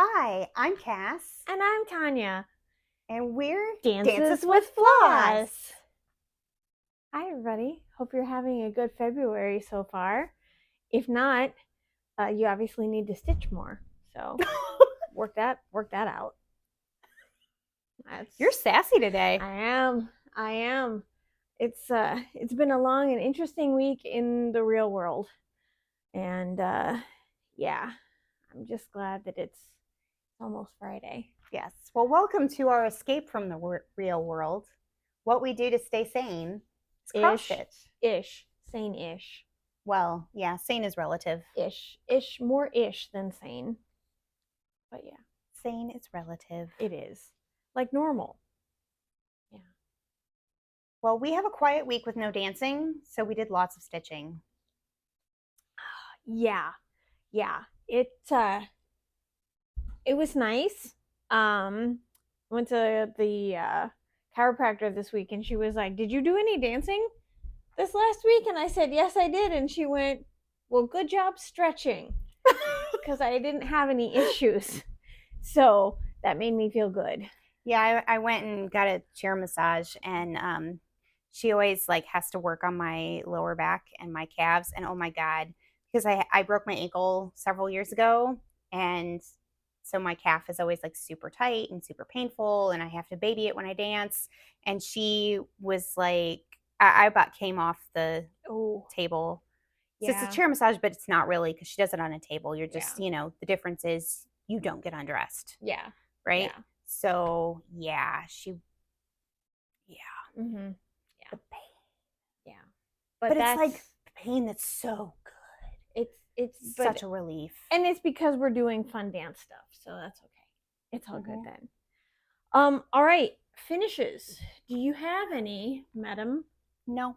Hi, I'm Cass. And I'm Tonia. And we're Dances with Floss. Hi, everybody. Hope you're having a good February so far. If not, you obviously need to stitch more. So work that out. You're sassy today. I am. It's been a long and interesting week in the real world. And yeah, I'm just glad that it's almost Friday. Yes. Well, welcome to our escape from the real world. What we do to stay sane is cross-stitch. Sane-ish. Well, yeah, sane is relative. More ish than sane. But yeah. Sane is relative. It is. Like normal. Yeah. Well, we have a quiet week with no dancing, so we did lots of stitching. Yeah. It was nice. Went to the chiropractor this week and she was like, "Did you do any dancing this last week?" And I said, "Yes, I did." And she went, "Well, good job stretching." Because I didn't have any issues. So that made me feel good. Yeah, I went and got a chair massage, and she always has to work on my lower back and my calves. And oh my God, because I broke my ankle several years ago, and so my calf is always super tight and super painful, and I have to baby it when I dance. And she was like, I about came off the table. So it's a chair massage, but it's not really, because she does it on a table. You're just, the difference is you don't get undressed. Yeah. Right? Yeah. So Mm-hmm. The pain. Yeah. But it's like the pain that's so good. It's such a relief. And it's because we're doing fun dance stuff, so that's okay. It's all good then. All right, finishes. Do you have any, madam? No.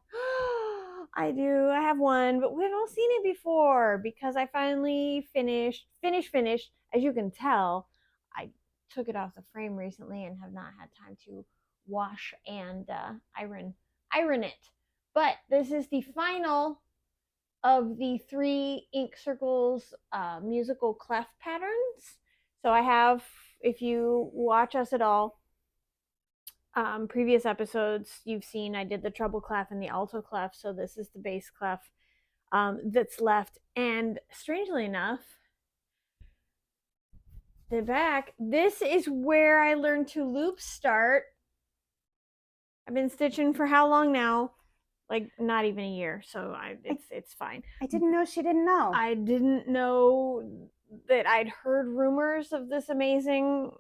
I do. I have one, but we've all seen it before because I finally finished. As you can tell, I took it off the frame recently and have not had time to wash and iron it. But this is the final of the 3 ink circles musical clef patterns. So I have, if you watch us at all, previous episodes, you've seen I did the treble clef and the alto clef. So this is the bass clef that's left. And strangely enough, the back, this is where I learned to loop start. I've been stitching for how long now? Like not even a year, so it's fine. I didn't know she didn't know. I didn't know that I'd heard rumors of this amazing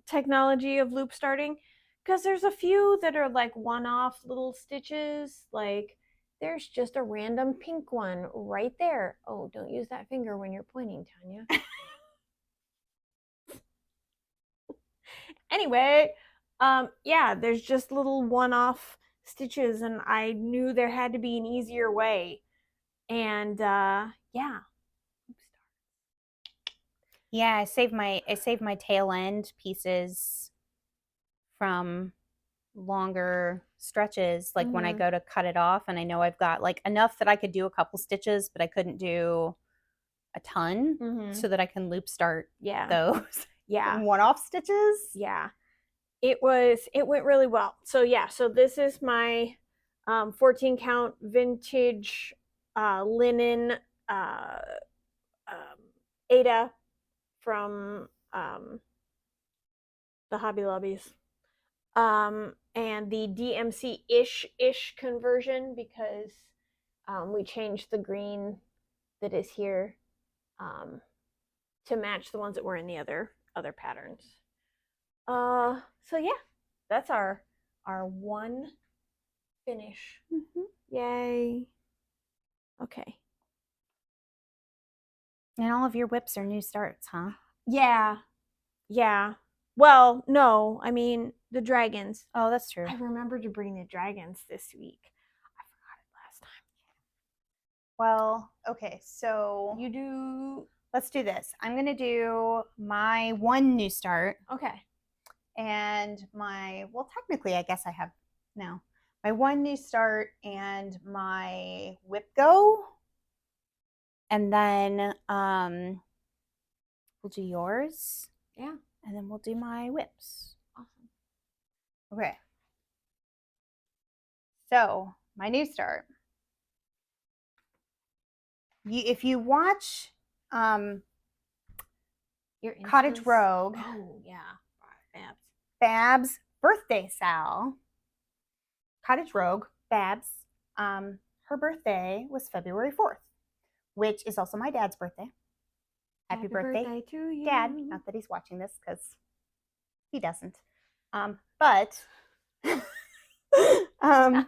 technology of loop starting, because there's a few that are like one-off little stitches. Like there's just a random pink one right there. Oh, don't use that finger when you're pointing, Tonia. Anyway, yeah, there's just little one-off stitches, and I knew there had to be an easier way. And yeah. Yeah, I saved my tail end pieces from longer stretches, like when I go to cut it off and I know I've got enough that I could do a couple stitches, but I couldn't do a ton, so that I can loop start those one-off stitches. Yeah. It went really well. So yeah, so this is my 14 count vintage linen Aida from the Hobby Lobbies. And the DMC-ish conversion, because we changed the green that is here to match the ones that were in the other patterns. So yeah, that's our one finish. Yay. Okay. And all of your whips are new starts, huh? Yeah. Well, no, I mean the dragons. Oh, that's true. I remembered to bring the dragons this week. I forgot it last time. Well, okay, so let's do this. I'm gonna do my one new start. Okay. And technically I guess I have now my one new start and my WIPGO. And then we'll do yours. Yeah. And then we'll do my whips. Awesome. Okay. So, my new start. If you watch Your Cottage Instas? Rogue, Oh, yeah. Babs' birthday sal. Cottage Rogue, Babs, her birthday was February 4th, which is also my dad's birthday. Happy birthday to you, Dad. Not that he's watching this because he doesn't. But not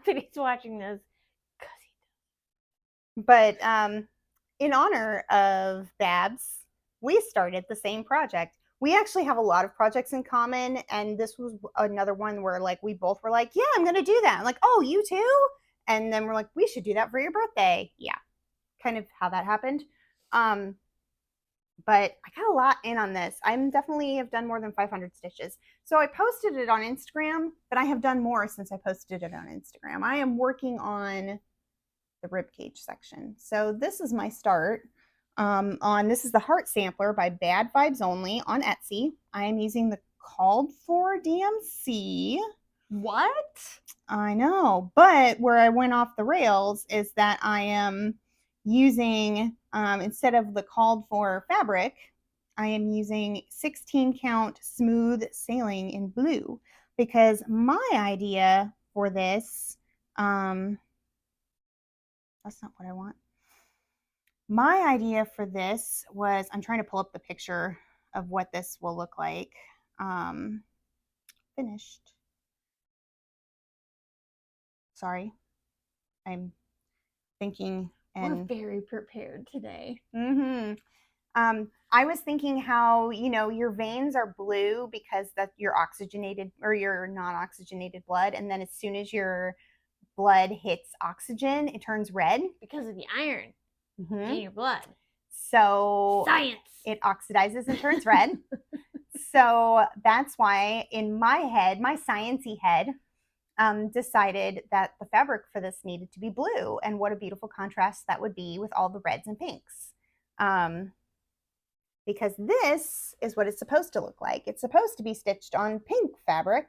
that he's watching this because he does. But in honor of Babs, we started the same project. We actually have a lot of projects in common, and this was another one where like we both were like, yeah, I'm gonna do that. I'm like, oh, you too? And then we're like, we should do that for your birthday. Yeah, kind of how that happened. But I got a lot in on this. I'm definitely have done more than 500 stitches. So I posted it on Instagram, but I have done more since I posted it on Instagram. I am working on the ribcage section. So this is my start. This is the heart sampler by BadVibesOnly on Etsy. I am using the called for DMC. What? I know, but where I went off the rails is that I am using, instead of the called for fabric, I am using 16 count smooth sailing in blue because my idea for this, that's not what I want. My idea for this was, I'm trying to pull up the picture of what this will look like. Finished. Sorry. I'm thinking and we're very prepared today. I was thinking how, you know, your veins are blue because that's your oxygenated or your non-oxygenated blood. And then as soon as your blood hits oxygen, it turns red. Because of the iron in your blood. So science. It oxidizes and turns red. So that's why in my head, my sciencey head, decided that the fabric for this needed to be blue. And what a beautiful contrast that would be with all the reds and pinks. Because this is what it's supposed to look like. It's supposed to be stitched on pink fabric.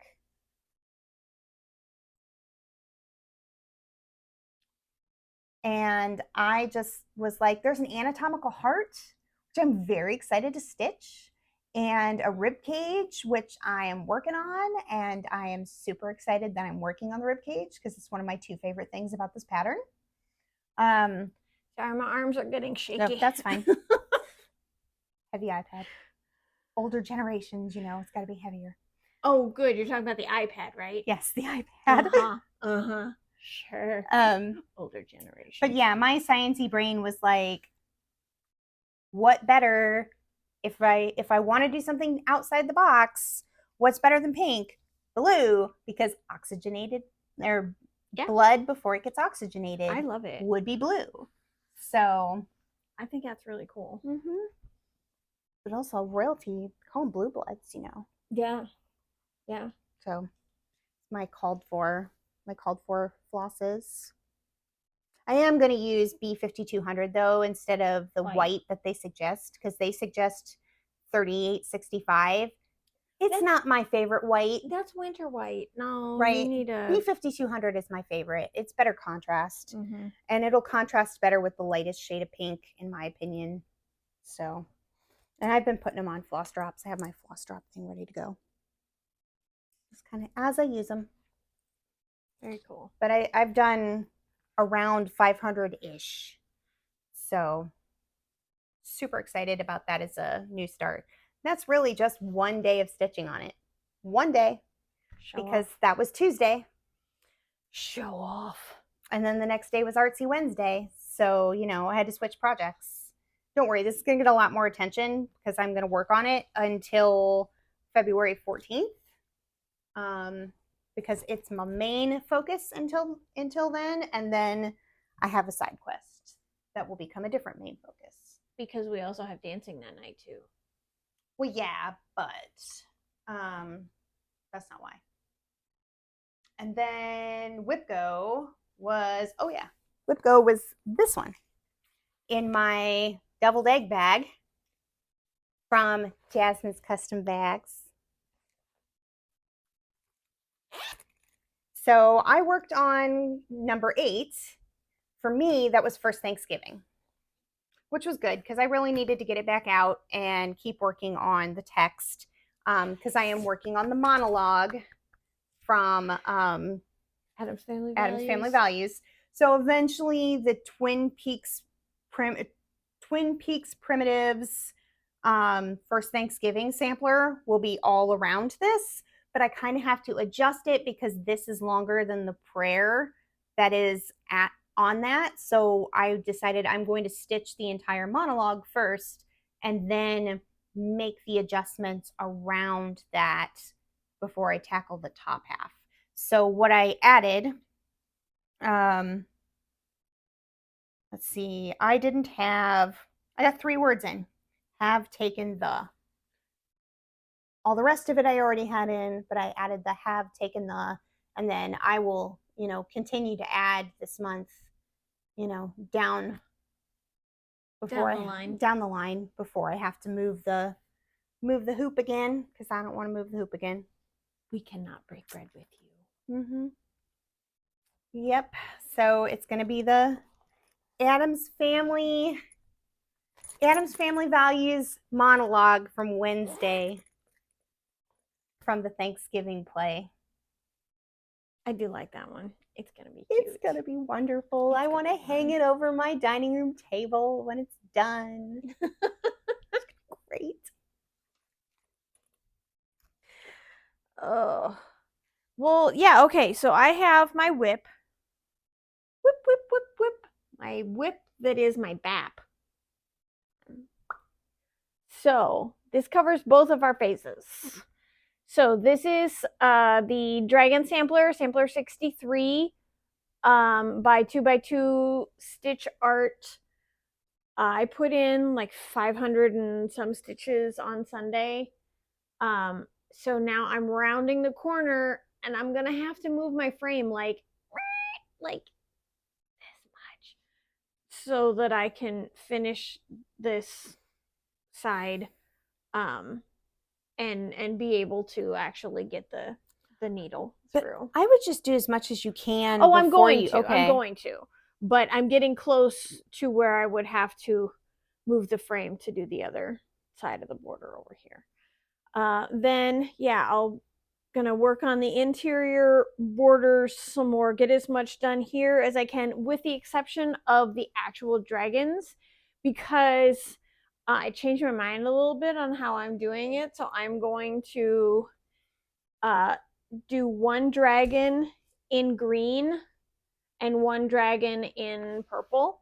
And I just was like, there's an anatomical heart, which I'm very excited to stitch, and a rib cage, which I am working on. And I am super excited that I'm working on the rib cage because it's one of my 2 favorite things about this pattern. Sorry, my arms are getting shaky. No, that's fine. Heavy iPad. Older generations, you know, it's got to be heavier. Oh, good. You're talking about the iPad, right? Yes, the iPad. Sure. Older generation. But yeah, my sciencey brain was like, what better if I want to do something outside the box, what's better than pink? Blue, because oxygenated or blood before it gets oxygenated. I love it. Would be blue. So I think that's really cool. But also royalty, call them blue bloods, you know. Yeah. Yeah. So my called for flosses. I am going to use B5200 though instead of the white that they suggest, because they suggest 3865. It's not my favorite white. That's winter white. No, right. You need a B5200 is my favorite. It's better contrast, and it'll contrast better with the lightest shade of pink, in my opinion. So, and I've been putting them on floss drops. I have my floss drop thing ready to go. Just kind of as I use them. Very cool. But I've done around 500-ish. So super excited about that as a new start. That's really just 1 day of stitching on it. 1 day. Because that was Tuesday. Show off. And then the next day was Artsy Wednesday. So, you know, I had to switch projects. Don't worry, this is going to get a lot more attention because I'm going to work on it until February 14th. Because it's my main focus until then, and then I have a side quest that will become a different main focus. Because we also have dancing that night too. Well, yeah, but that's not why. And then WIPGO was, WIPGO was this one in my deviled egg bag. from Jasmine's Custom Bags. So I worked on number 8. For me, that was first Thanksgiving, which was good because I really needed to get it back out and keep working on the text because I am working on the monologue from Addam's Family Values. So eventually the Twin Peaks Primitives first Thanksgiving sampler will be all around this, but I kind of have to adjust it because this is longer than the prayer that is on that. So I decided I'm going to stitch the entire monologue first and then make the adjustments around that before I tackle the top half. So what I added, let's see, I got 3 words in. Have taken the. All the rest of it I already had in, but I added the have taken the, and then I will, continue to add this month, down the line before I have to move the hoop again, because I don't want to move the hoop again. We cannot break bread with you. Yep. So it's going to be the Addams Family Values monologue from Wednesday from the Thanksgiving play. I do like that one. It's going to be cute. It's going to be wonderful. I want to hang it over my dining room table when it's done. It's great. Oh. Well, yeah, okay. So I have my whip. Whip, whip, whip, whip. My whip that is my BAP. So this covers both of our phases. So this is the Dragon Sampler 63 by 2x2 stitch art. I put in like 500 and some stitches on Sunday. So now I'm rounding the corner and I'm gonna have to move my frame like this much so that I can finish this side and be able to actually get the needle through. I would just do as much as you can. Oh, I'm going to. But I'm getting close to where I would have to move the frame to do the other side of the border over here. Then, yeah, I'll gonna work on the interior borders some more, get as much done here as I can, with the exception of the actual dragons, because I changed my mind a little bit on how I'm doing it. So I'm going to do one dragon in green and one dragon in purple.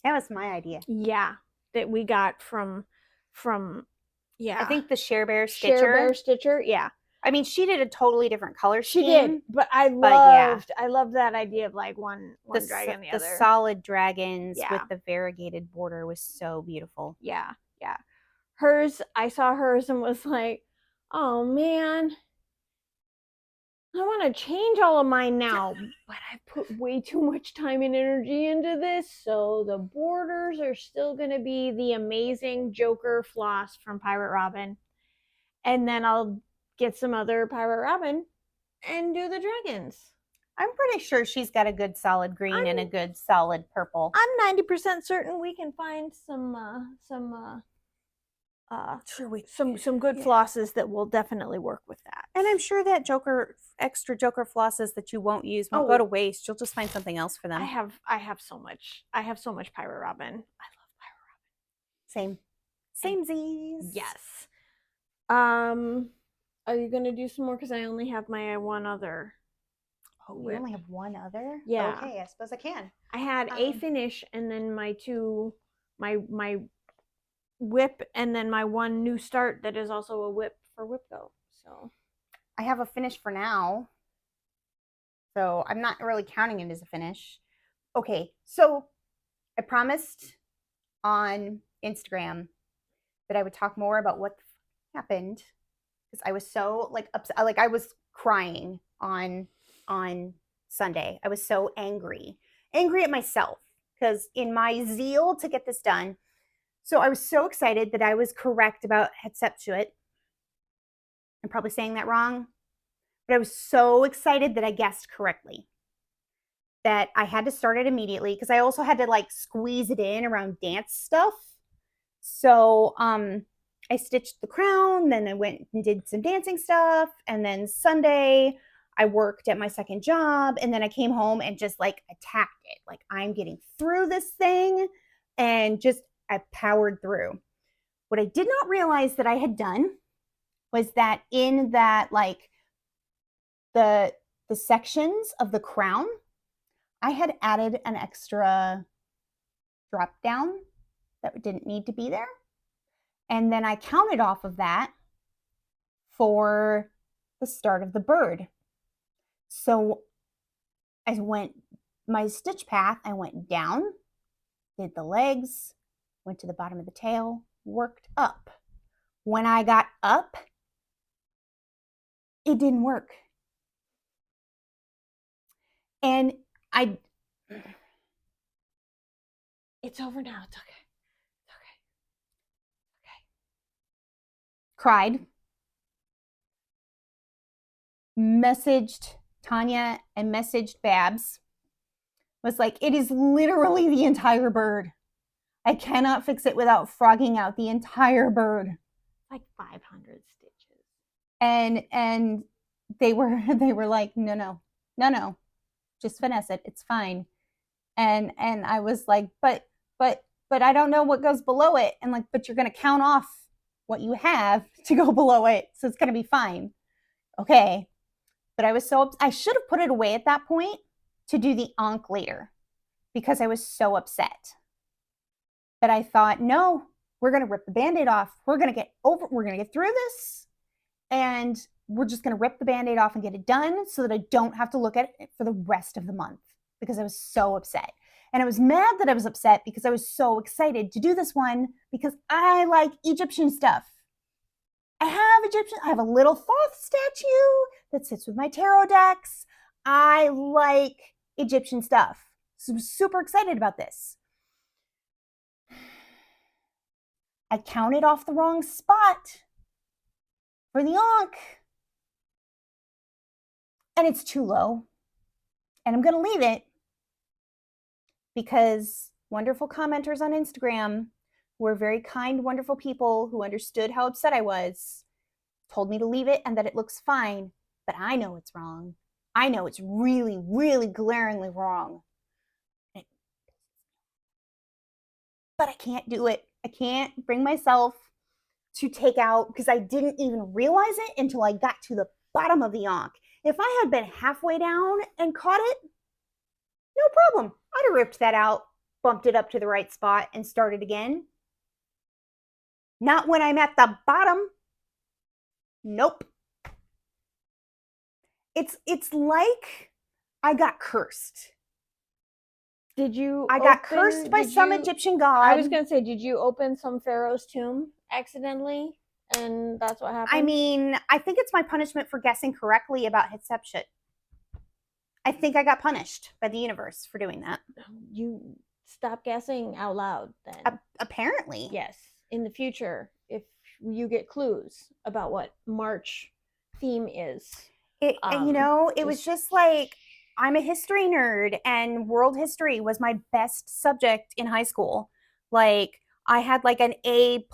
That was my idea. Yeah, that we got from I think the Share Bear Stitcher. Yeah. I mean, she did a totally different color scheme. She did, but I loved that idea of like one dragon, the other. The solid dragons with the variegated border was so beautiful. Yeah, yeah. Hers, I saw hers and was like, oh man, I want to change all of mine now, but I put way too much time and energy into this, so the borders are still going to be the amazing Joker Floss from Pirate Robin, and then I'll get some other Pirate Robin and do the dragons. I'm pretty sure she's got a good solid green and a good solid purple. I'm 90% certain we can find some good flosses that will definitely work with that. And I'm sure that extra Joker flosses that you won't use won't go to waste. You'll just find something else for them. I have so much Pirate Robin. I love Pirate Robin. Same Z's. Yes. Are you gonna do some more? Because I only have my one other. Oh, we only have one other? Yeah. Okay, I suppose I can. I had a finish and then my whip and then my one new start that is also a whip for WIPGO. So I have a finish for now. So I'm not really counting it as a finish. Okay, so I promised on Instagram that I would talk more about what happened, because I was so upset. I was crying on Sunday. I was so angry at myself, because in my zeal to get this done, So I was so excited that I was correct about Hatshepsut. I'm probably saying that wrong, but I was so excited that I guessed correctly. That I had to start it immediately because I also had to like squeeze it in around dance stuff. So I stitched the crown, then I went and did some dancing stuff, and then Sunday I worked at my second job, and then I came home and just like attacked it. Like I'm getting through this thing, and just I powered through. What I did not realize that I had done was that in that like the sections of the crown, I had added an extra drop down that didn't need to be there. And then I counted off of that for the start of the bird. So I went my stitch path, I went down, did the legs, went to the bottom of the tail, worked up. When I got up, it didn't work. And It's over now. It's okay. It's okay. Okay. Cried. Messaged Tonia and messaged Babs. Was like, it is literally the entire bird. I cannot fix it without frogging out the entire bird. Like 500 stitches. And they were like, no. Just finesse it. It's fine. And I was like, but I don't know what goes below it. And like, but you're gonna count off what you have to go below it, so it's gonna be fine. Okay. But I was I should have put it away at that point to do the ankh later because I was so upset. But I thought, no, we're gonna rip the band-aid off. We're gonna get through this, and we're just gonna rip the band-aid off and get it done so that I don't have to look at it for the rest of the month because I was so upset. And I was mad that I was upset because I was so excited to do this one because I like Egyptian stuff. I have a little Thoth statue that sits with my tarot decks. I like Egyptian stuff. So I'm super excited about this. I counted off the wrong spot for the ankh. And it's too low. And I'm going to leave it because wonderful commenters on Instagram who are very kind, wonderful people who understood how upset I was, told me to leave it and that it looks fine, but I know it's wrong. I know it's really, really glaringly wrong. But I can't do it. I can't bring myself to take out, because I didn't even realize it until I got to the bottom of the ankh. If I had been halfway down and caught it, no problem. I'd have ripped that out, bumped it up to the right spot, and started again. Not when I'm at the bottom. Nope. It's like I got cursed. I got cursed by some Egyptian god. I was going to say, did you open some pharaoh's tomb accidentally? And that's what happened? I mean, I think it's my punishment for guessing correctly about Hatshepsut. I think I got punished by the universe for doing that. You stop guessing out loud then. Apparently. Yes. In the future, if you get clues about what March theme is. It was just like, I'm a history nerd, and world history was my best subject in high school. Like, I had like an A+,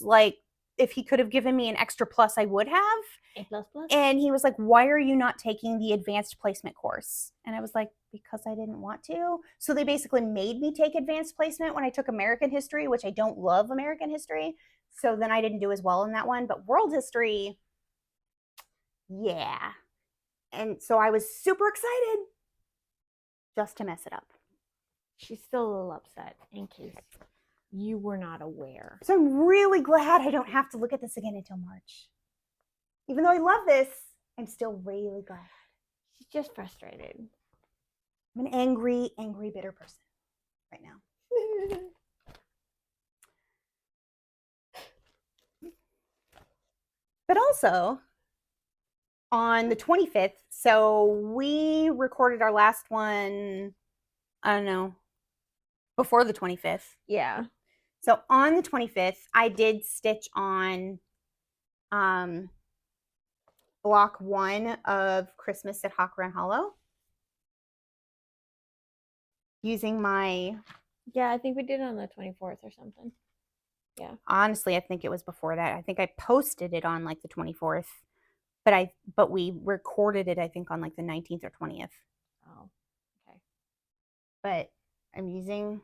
like, if he could have given me an extra plus, I would have. A++? And he was like, why are you not taking the advanced placement course? And I was like, because I didn't want to. So they basically made me take advanced placement when I took American history, which I don't love American history. So then I didn't do as well in that one. But world history, yeah. And so I was super excited just to mess it up. She's still a little upset in case you were not aware. So I'm really glad I don't have to look at this again until March. Even though I love this, I'm still really glad. She's just frustrated. I'm an angry, bitter person right now. But also, on the 25th, so we recorded our last one, I don't know, before the 25th. Yeah. So on the 25th, I did stitch on block 1 of Christmas at Hawkrun Hollow using my... Yeah, I think we did it on the 24th or something. Yeah. Honestly, I think it was before that. I think I posted it on like the 24th, but we recorded it, I think, on like the 19th or 20th. Oh, okay. But I'm using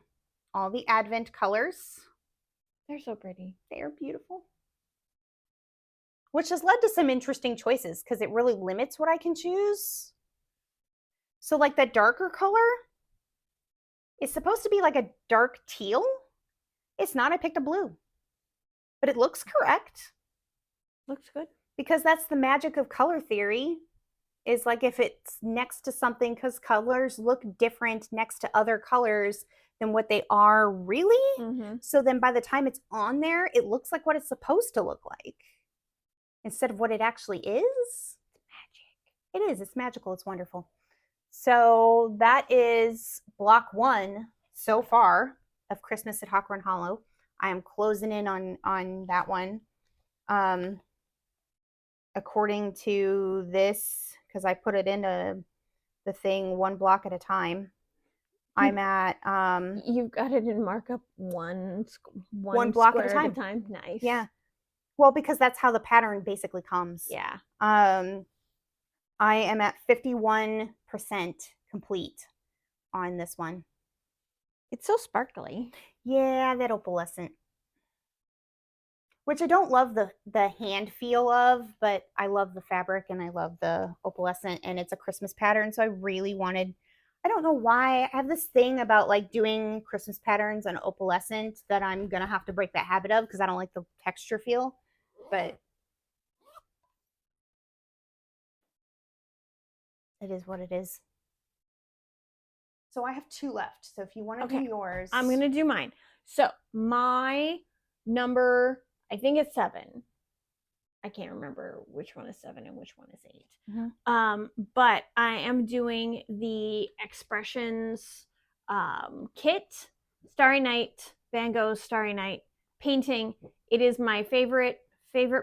all the Advent colors. They're so pretty. They are beautiful. Which has led to some interesting choices because it really limits what I can choose. So like that darker color is supposed to be like a dark teal. It's not. I picked a blue. But it looks correct. Looks good. Because that's the magic of color theory, is like if it's next to something, because colors look different next to other colors than what they are really. So then by the time it's on there, it looks like what it's supposed to look like instead of what it actually is. It's magic. It is. It's magical. It's wonderful. So that is block 1 so far of Christmas at Hawkrun Hollow. I am closing in on that one. According to this, because I put it into the thing 1 block at a time, I'm at... You've got it in markup one block at a time. Nice. Yeah. Well, because that's how the pattern basically comes. Yeah. I am at 51% complete on this one. It's so sparkly. Yeah, that opalescent. Which I don't love the hand feel of, but I love the fabric and I love the opalescent, and it's a Christmas pattern. So I really wanted, I don't know why, I have this thing about like doing Christmas patterns on opalescent that I'm going to have to break that habit of because I don't like the texture feel. But it is what it is. So I have 2 left. So if you want to do yours. I'm going to do mine. So my number, I think it's 7. I can't remember which one is 7 and which one is 8. But I am doing the Expressions kit, Starry Night, Van Gogh's Starry Night painting. It is my favorite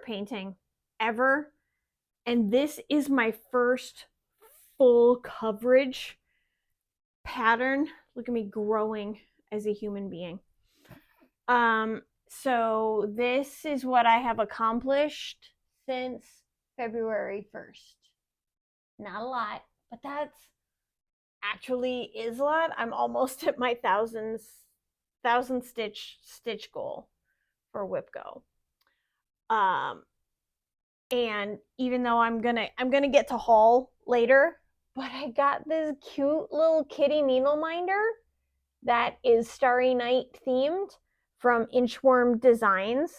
painting ever. And this is my first full coverage pattern. Look at me growing as a human being. So this is what I have accomplished since February 1st. Not a lot, but that's actually is a lot. I'm almost at my 1,000 stitch goal for WIPGO. And even though I'm gonna get to haul later, but I got this cute little kitty needle minder that is Starry Night themed from Inchworm Designs,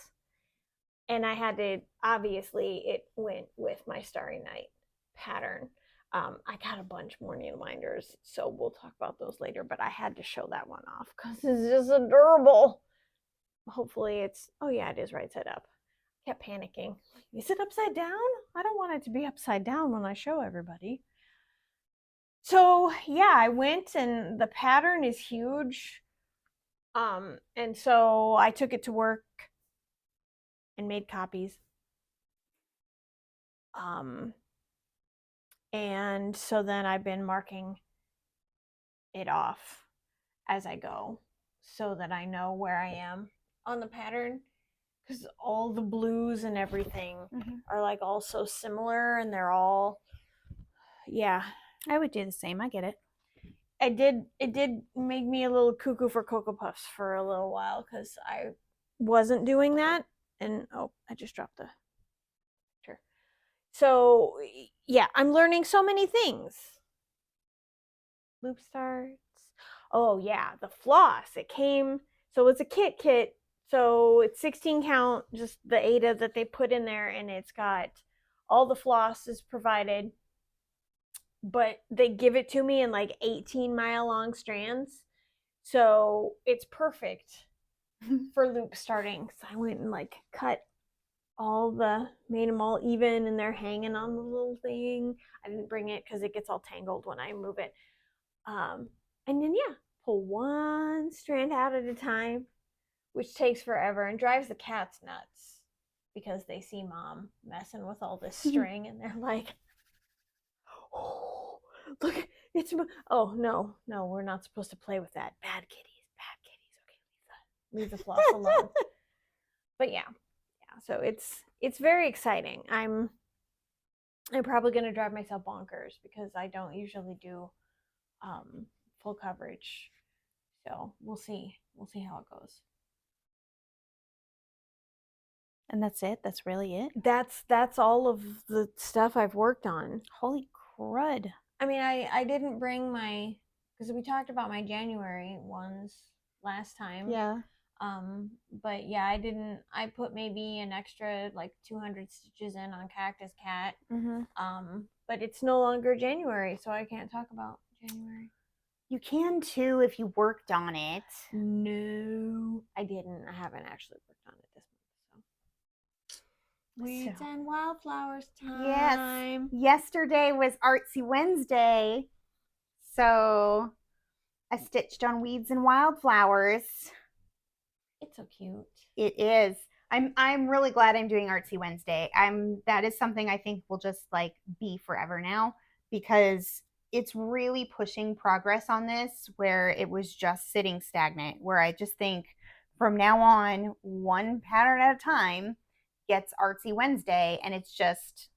and I had to, obviously it went with my Starry Night pattern. I got a bunch more needle minders, so we'll talk about those later, but I had to show that one off because it's just adorable. Hopefully it's, oh yeah, it is right side up. I kept panicking. Is it upside down? I don't want it to be upside down when I show everybody. So yeah, I went, and the pattern is huge. And so I took it to work and made copies. And so then I've been marking it off as I go so that I know where I am on the pattern, because all the blues and everything are like all so similar, and they're all, yeah. I would do the same. I get it. It did make me a little cuckoo for Cocoa Puffs for a little while because I wasn't doing that. And oh, I just dropped the picture. So yeah, I'm learning so many things. Loop starts. Oh yeah, the floss. It came, so it's a kit. So it's 16 count, just the Aida that they put in there, and it's got all the floss is provided. But they give it to me in like 18-mile long strands. So it's perfect for loop starting. So I went and like cut made them all even, and they're hanging on the little thing. I didn't bring it because it gets all tangled when I move it. And then yeah, pull one strand out at a time which takes forever and drives the cats nuts because they see Mom messing with all this string and they're like, oh, look, it's oh no, we're not supposed to play with that. Bad kitties. Okay, leave the floss alone. But yeah, so it's very exciting. I'm probably gonna drive myself bonkers because I don't usually do full coverage. So we'll see how it goes. And that's it? That's really it? That's all of the stuff I've worked on. Holy crud. I mean, I didn't bring my, because we talked about my January ones last time. Yeah. But yeah, I put maybe an extra like 200 stitches in on Cactus Cat. But it's no longer January, so I can't talk about January. You can too if you worked on it. No, I didn't. I haven't actually worked on it this month. Weeds and wildflowers time. Yes. Yesterday was Artsy Wednesday. So I stitched on weeds and wildflowers. It's so cute. It is. I'm really glad I'm doing Artsy Wednesday. That is something I think will just like be forever now because it's really pushing progress on this where it was just sitting stagnant, where I just think from now on, one pattern at a time gets Artsy Wednesday, and it's just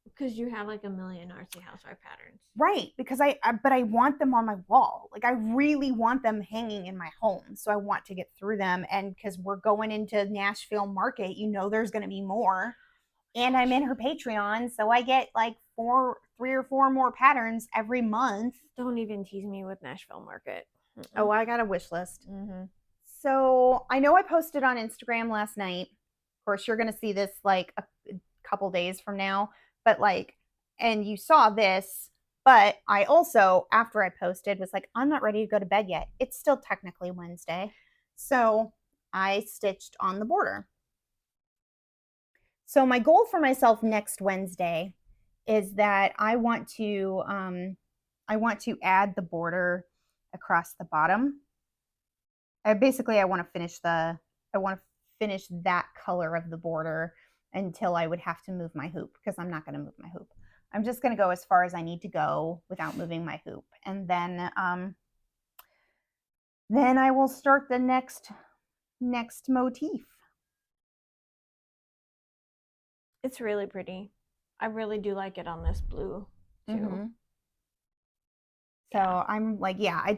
because you have like a million Artsy Housewife patterns, right? Because but I want them on my wall. Like I really want them hanging in my home, so I want to get through them. And because we're going into Nashville Market, there's going to be more, and I'm in her Patreon, so I get like 3 or 4 more patterns every month. Don't even tease me with Nashville Market. Oh, I got a wish list. So I know I posted on Instagram last night. Of course, you're going to see this like a couple days from now, but like, and you saw this, but I also, after I posted, was like, I'm not ready to go to bed yet. It's still technically Wednesday. So I stitched on the border. So my goal for myself next Wednesday is that I want to add the border across the bottom. I want to finish that color of the border until I would have to move my hoop, because I'm not going to move my hoop. I'm just going to go as far as I need to go without moving my hoop. And then I will start the next motif. It's really pretty. I really do like it on this blue too. So I'm like, yeah, I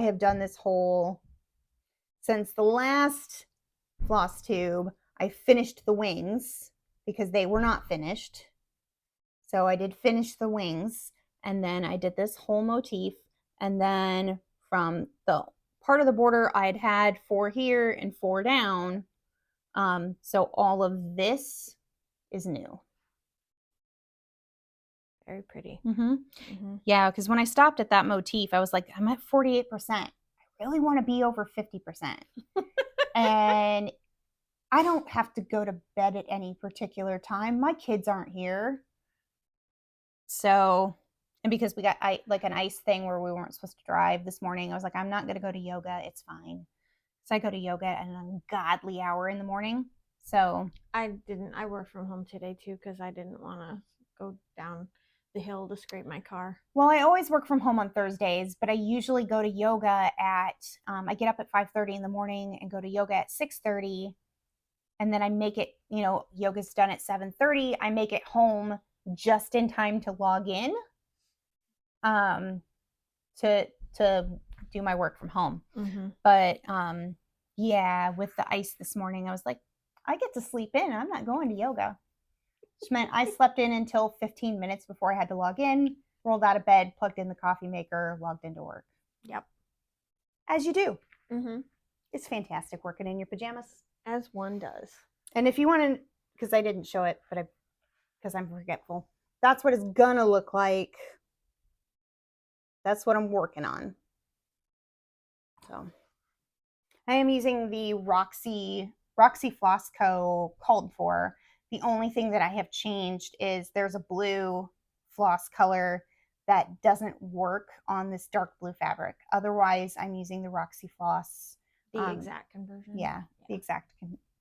have done this whole, since the last Flosstube, I finished the wings because they were not finished. So I did finish the wings, and then I did this whole motif, and then from the part of the border I'd had 4 here and 4 down. So all of this is new. Very pretty. Yeah, because when I stopped at that motif, I was like, I'm at 48%. I really want to be over 50%. And I don't have to go to bed at any particular time. My kids aren't here. So, and because we got like an ice thing where we weren't supposed to drive this morning, I was like, I'm not going to go to yoga. It's fine. So I go to yoga at an ungodly hour in the morning. So I worked from home today too because I didn't want to go down the hill to scrape my car. Well, I always work from home on Thursdays, but I usually go to yoga at, I get up at 5:30 in the morning and go to yoga at 6:30. And then I make it, yoga's done at 7:30. I make it home just in time to log in to do my work from home. But yeah, with the ice this morning, I was like, I get to sleep in. I'm not going to yoga. Which meant I slept in until 15 minutes before I had to log in, rolled out of bed, plugged in the coffee maker, logged into work. Yep. As you do. It's fantastic working in your pajamas. As one does. And if you want to, because I didn't show it, but because I'm forgetful, that's what it's gonna look like. That's what I'm working on. So I am using the Roxy Floss Co. called for. The only thing that I have changed is there's a blue floss color that doesn't work on this dark blue fabric. Otherwise, I'm using the Roxy Floss The exact conversion. Yeah, the exact.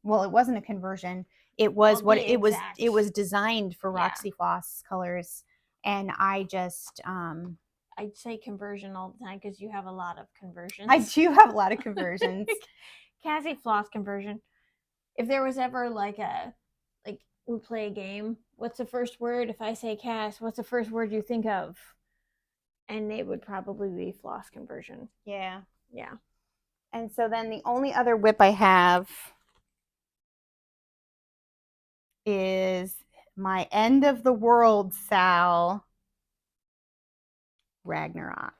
Well, it wasn't a conversion. It was what it was. Exact. It was designed for Yeah. Roxy Floss colors, and I just. I'd say conversion all the time because you have a lot of conversions. I do have a lot of conversions. Cassie Floss conversion. If there was ever like we play a game, what's the first word? If I say Cass, what's the first word you think of? And it would probably be Floss conversion. Yeah. Yeah. And so then the only other whip I have is my End of the World Sal Ragnarok.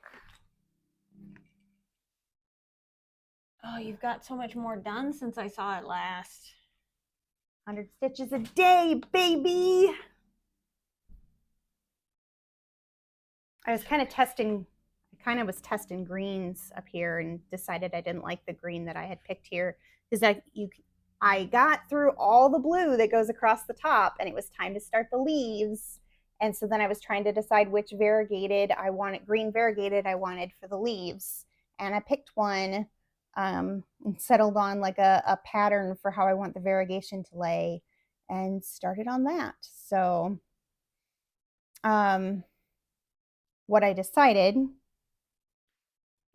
Oh, you've got so much more done since I saw it last. 100 stitches a day, baby. I was kind of was testing greens up here and decided I didn't like the green that I had picked here because I got through all the blue that goes across the top and it was time to start the leaves. And so then I was trying to decide which green variegated I wanted for the leaves. And I picked one and settled on like a pattern for how I want the variegation to lay and started on that. So what I decided, and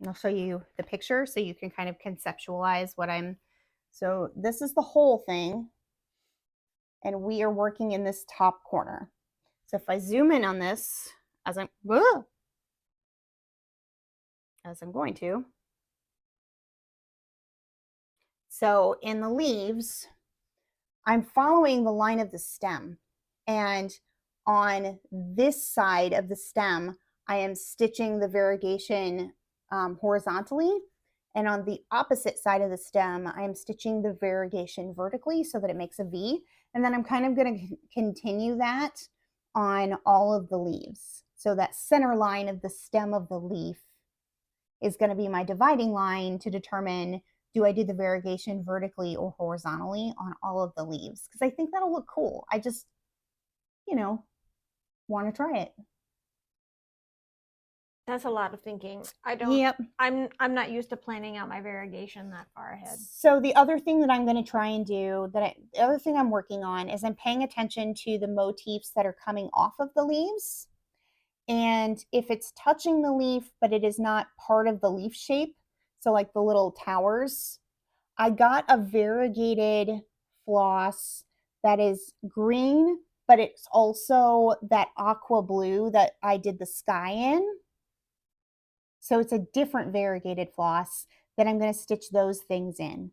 I'll show you the picture so you can kind of conceptualize so this is the whole thing and we are working in this top corner. So if I zoom in on this as I'm going to. So in the leaves, I'm following the line of the stem, and on this side of the stem, I am stitching the variegation horizontally, and on the opposite side of the stem, I am stitching the variegation vertically so that it makes a V, and then I'm kind of going to continue that on all of the leaves. So that center line of the stem of the leaf is going to be my dividing line to determine, do I do the variegation vertically or horizontally on all of the leaves? Because I think that'll look cool. I just, want to try it. That's a lot of thinking. Yep. I'm not used to planning out my variegation that far ahead. So the other thing that I'm going to try and do, the other thing I'm working on is I'm paying attention to the motifs that are coming off of the leaves. And if it's touching the leaf, but it is not part of the leaf shape, so like the little towers, I got a variegated floss that is green, but it's also that aqua blue that I did the sky in. So it's a different variegated floss that I'm going to stitch those things in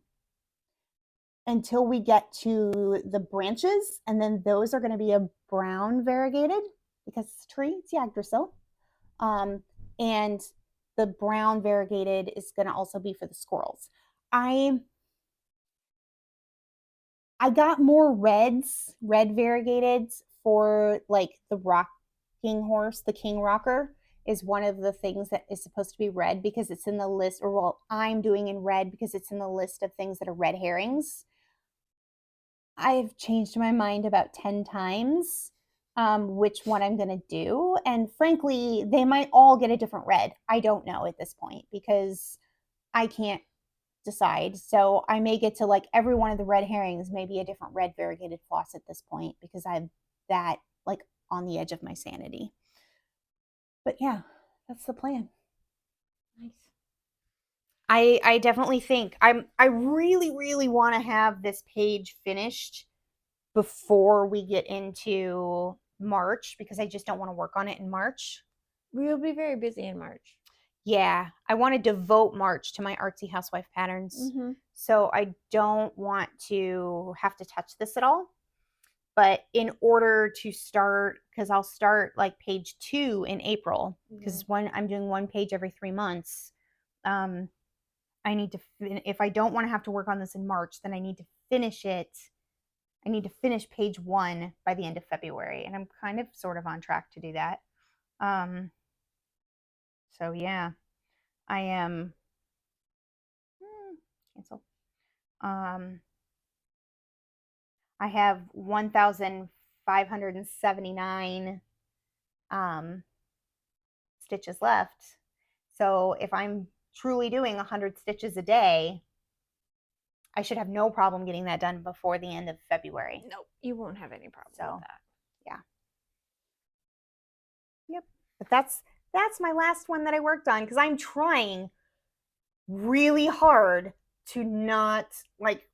until we get to the branches. And then those are going to be a brown variegated because it's a tree, it's Yggdrasil. And the brown variegated is going to also be for the squirrels. I got more red variegated for like the rocking horse, the king rocker is one of the things that is supposed to be red because it's in the list, or well, I'm doing in red because it's in the list of things that are red herrings. I've changed my mind about 10 times which one I'm going to do. And frankly, they might all get a different red. I don't know at this point because I can't decide. So I may get to like every one of the red herrings, maybe a different red variegated floss at this point because I'm that like on the edge of my sanity. But yeah, that's the plan. Nice. I definitely think I really, really want to have this page finished before we get into March because I just don't want to work on it in March. We'll be very busy in March. Yeah, I want to devote March to my artsy housewife patterns. Mm-hmm. So I don't want to have to touch this at all. But in order to start, because I'll start like page 2 in April, because I'm doing one page every 3 months. I need to, if I don't want to have to work on this in March, then I need to finish it. I need to finish page 1 by the end of February. And I'm kind of sort of on track to do that. So yeah, I am, cancel. I have 1,579 stitches left. So if I'm truly doing 100 stitches a day, I should have no problem getting that done before the end of February. Nope, you won't have any problem with that. Yeah. Yep. But that's my last one that I worked on because I'm trying really hard to not like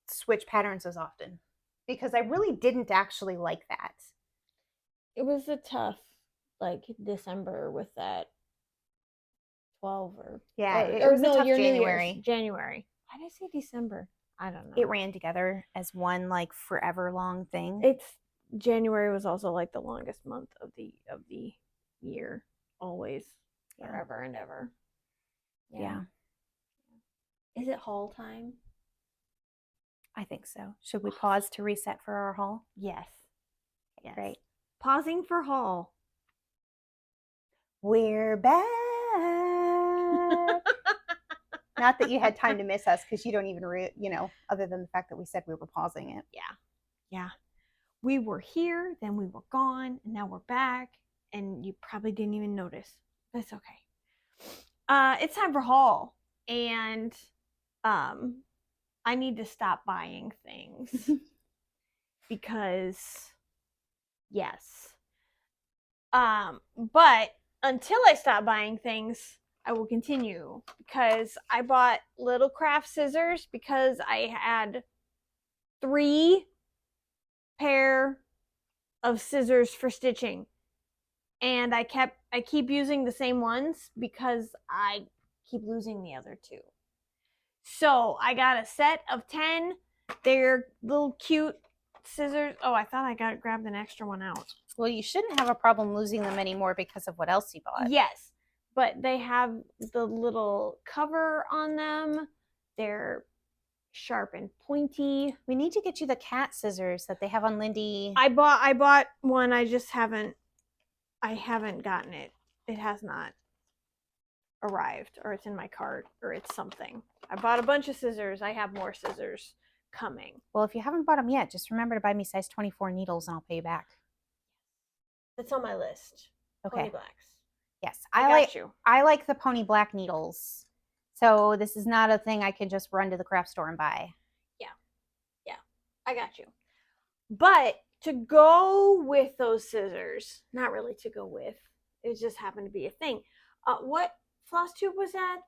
switch patterns as often because I really didn't actually like that. It was a tough like December with that 12 or it was no, a tough your January. New Year's, January. Why did I say December? I don't know. It ran together as one like forever long thing. It's January was also like the longest month of the year, always, forever and ever. Yeah. Is it haul time? I think so. Should we pause to reset for our haul? Yes. Yes. Great. Pausing for haul. We're back. Not that you had time to miss us because you don't even, other than the fact that we said we were pausing it. Yeah. Yeah. We were here, then we were gone, and now we're back, and you probably didn't even notice. That's okay. It's time for haul, and I need to stop buying things because, yes. But until I stop buying things, I will continue because I bought little craft scissors because I had 3 pair of scissors for stitching, and I keep using the same ones because I keep losing the other 2. So I got a set of 10. They're little cute scissors. Oh, I thought I grabbed an extra one out. Well, you shouldn't have a problem losing them anymore because of what else you bought. Yes, but they have the little cover on them. They're sharp and pointy. We need to get you the cat scissors that they have on Lindy. I bought one. I haven't gotten it. It has not arrived, or it's in my cart, or it's something. I bought a bunch of scissors. I have more scissors coming. Well, if you haven't bought them yet, just remember to buy me size 24 needles and I'll pay you back. That's on my list. Okay. Pony blacks. Yes, I like the pony black needles. So this is not a thing I could just run to the craft store and buy. Yeah, I got you. But to go with those scissors, not really to go with, it just happened to be a thing. What Flosstube was that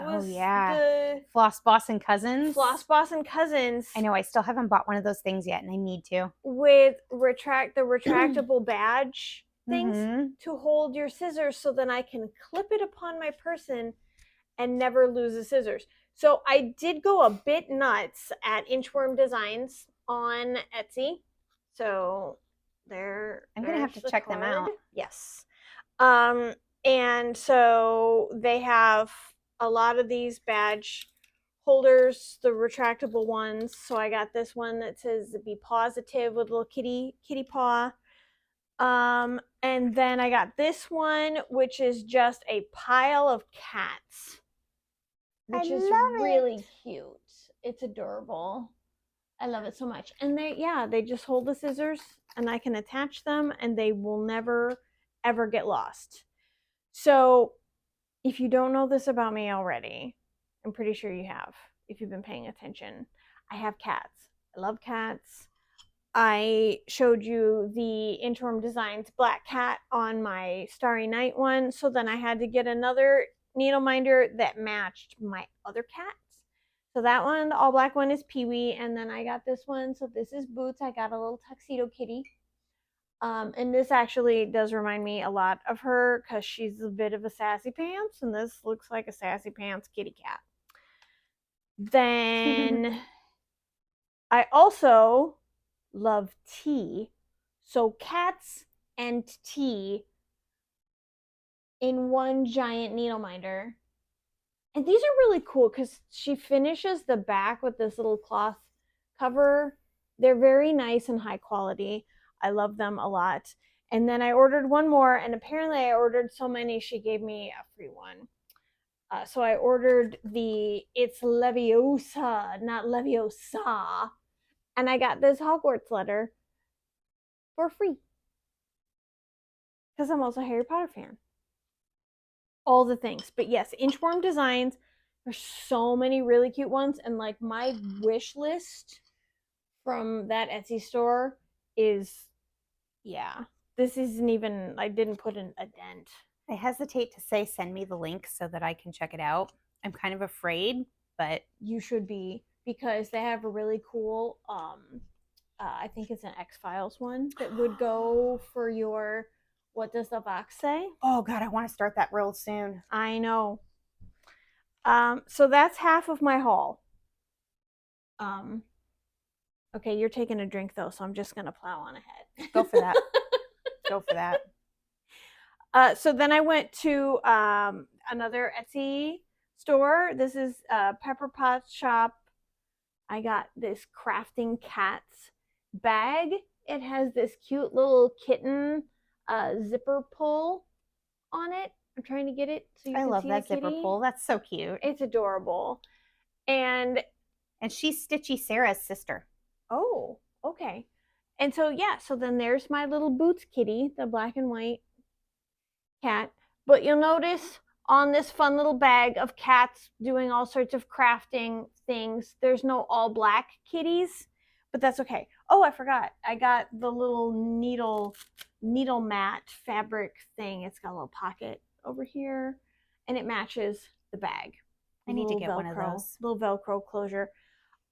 was the Floss Boss and Cousins. Floss Boss and Cousins. I know, I still haven't bought one of those things yet, and I need to. With the retractable badge things to hold your scissors so then I can clip it upon my person and never lose the scissors. So I did go a bit nuts at Inchworm Designs on Etsy. So I'm gonna have to check them out. Yes. And so they have a lot of these badge holders, the retractable ones. So I got this one that says "Be Positive" with a little kitty paw. And then I got this one, which is just a pile of cats, which is really cute. It's adorable. I love it so much. And they just hold the scissors and I can attach them and they will never, ever get lost. So if you don't know this about me already, I'm pretty sure you have, if you've been paying attention. I have cats. I love cats. I showed you the Interim Designs black cat on my Starry Night one. So then I had to get another needle minder that matched my other cats. So that one, the all black one, is Pee-wee. And then I got this one. So this is Boots. I got a little tuxedo kitty. And this actually does remind me a lot of her because she's a bit of a sassy pants. And this looks like a sassy pants kitty cat. Then I also love tea. So cats and tea in one giant needle minder. And these are really cool because she finishes the back with this little cloth cover. They're very nice and high quality. I love them a lot. And then I ordered one more, and apparently I ordered so many she gave me a free one. So I ordered it's Leviosa, not Leviosa. And I got this Hogwarts letter for free. Because I'm also a Harry Potter fan. All the things. But yes, Inchworm Designs. There's so many really cute ones, and like my wish list from that Etsy store is, yeah. This isn't even, I didn't put in a dent. I hesitate to say send me the link so that I can check it out. I'm kind of afraid, but you should be, because they have a really cool I think it's an X-Files one that would go for your What Does the Box Say? Oh god, I want to start that real soon. I know. So that's half of my haul. Okay, you're taking a drink though, so I'm just gonna plow on ahead. Go for that. Go for that. So then I went to another Etsy store. This is Pepper Pot Shop. I got this crafting cats bag. It has this cute little kitten zipper pull on it. I'm trying to get it so you I can love see that the zipper kitty. pull. That's so cute. It's adorable. And she's Stitchy Sarah's sister. oh, okay. And so yeah, so then there's my little Boots kitty, the black and white cat. But you'll notice on this fun little bag of cats doing all sorts of crafting things, there's no all black kitties, but that's okay. Oh, I forgot. I got the little needle mat fabric thing. It's got a little pocket over here, and it matches the bag. I need to get one of those. Little Velcro closure.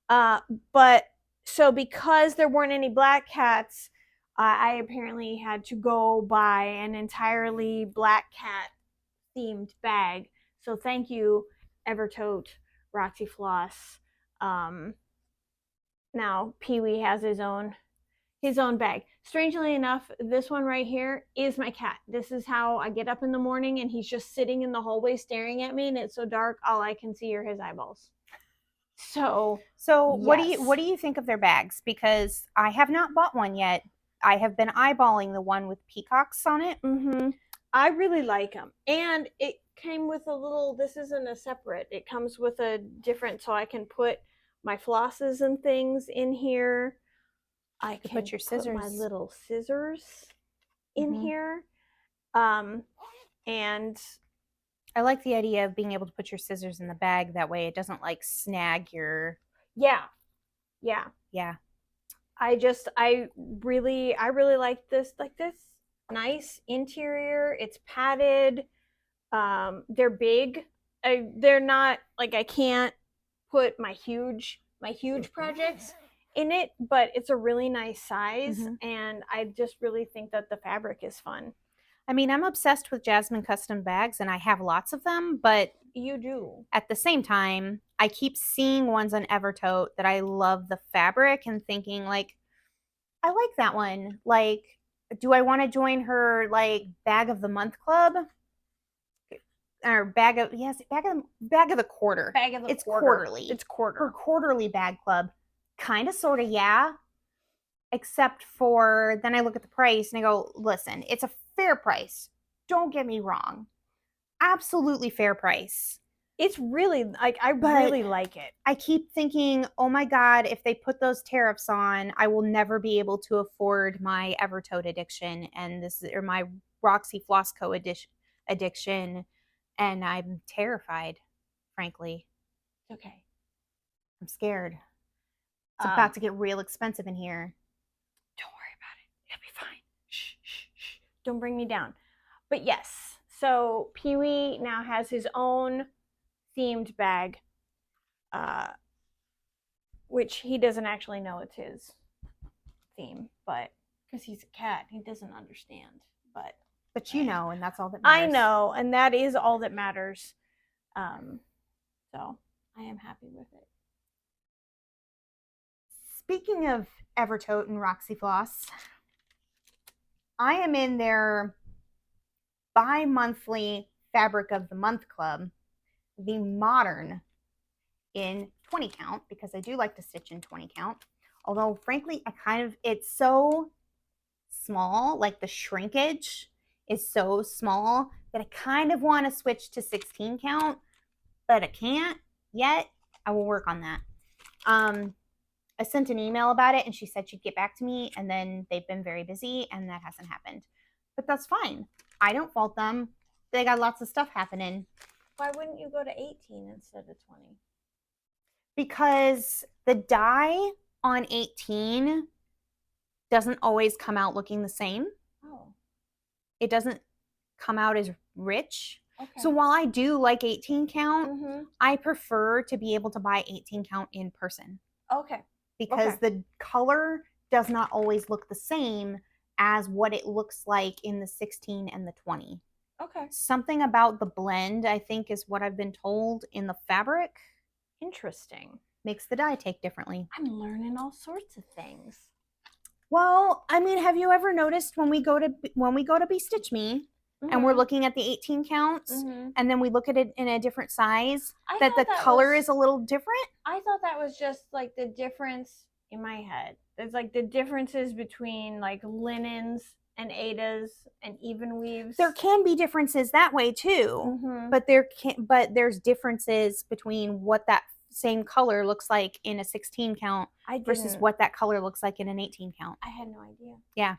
But so because there weren't any black cats, I apparently had to go buy an entirely black cat themed bag. So thank you, Evertote, Roxy Floss. Now Pee-wee has his own bag. Strangely enough, this one right here is my cat. This is how I get up in the morning, and he's just sitting in the hallway staring at me, and it's so dark, all I can see are his eyeballs. So yes. What do you think of their bags? Because I have not bought one yet. I have been eyeballing the one with peacocks on it. Mm-hmm. I really like them, and it came with a little. This isn't a separate. It comes with a different, so I can put my flosses and things in here. I can put your scissors. Put my little scissors in here, and I like the idea of being able to put your scissors in the bag. That way, it doesn't like snag your. Yeah. I really like this. Like this nice interior. It's padded. They're big. They're not like I can't put my huge projects in it, but it's a really nice size, and I just really think that the fabric is fun. I mean, I'm obsessed with Jasmine custom bags, and I have lots of them, but you do. At the same time, I keep seeing ones on Evertote that I love the fabric and thinking like, I like that one. Like, do I want to join her like bag of the month club? Or bag of the quarter. It's quarterly. It's quarter. Her quarterly bag club. Kind of, sort of, yeah. Except for then I look at the price and I go, listen, it's a fair price. Don't get me wrong. Absolutely fair price. It's really like I really like it. I keep thinking, oh my god, if they put those tariffs on, I will never be able to afford my Evertote addiction and my Roxy Flossco addiction, and I'm terrified, frankly. Okay. I'm scared. It's about to get real expensive in here. Don't worry about it. It'll be fine. Shh, shh, shh. Don't bring me down. But yes, so Pee-wee now has his own themed bag, which he doesn't actually know it's his theme, but because he's a cat, he doesn't understand. But you know, and that's all that matters. I know, and that is all that matters. So I am happy with it. Speaking of Evertote and Roxy Floss, I am in their bi-monthly Fabric of the Month Club, the modern in 20 count, because I do like to stitch in 20 count. Although, frankly, it's so small, like the shrinkage is so small that I kind of want to switch to 16 count, but I can't yet. I will work on that. I sent an email about it and she said she'd get back to me, and then they've been very busy and that hasn't happened. But that's fine. I don't fault them. They got lots of stuff happening. Why wouldn't you go to 18 instead of 20? Because the dye on 18 doesn't always come out looking the same. Oh. It doesn't come out as rich. Okay. So while I do like 18 count, Mm-hmm. I prefer to be able to buy 18 count in person. Okay. Because the color does not always look the same as what it looks like in the 16 and the 20. Okay. Something about the blend, I think, is what I've been told in the fabric. Interesting. Makes the dye take differently. I'm learning all sorts of things. Well, I mean, have you ever noticed when we go to BeStitchMe and we're looking at the 18 counts and then we look at it in a different size, that the color is a little different? I thought that was just like the difference in my head. There's like the differences between like linens and Aidas and even weaves. There can be differences that way too, but there's differences between what that same color looks like in a 16 count versus what that color looks like in an 18 count. I had no idea. Yeah.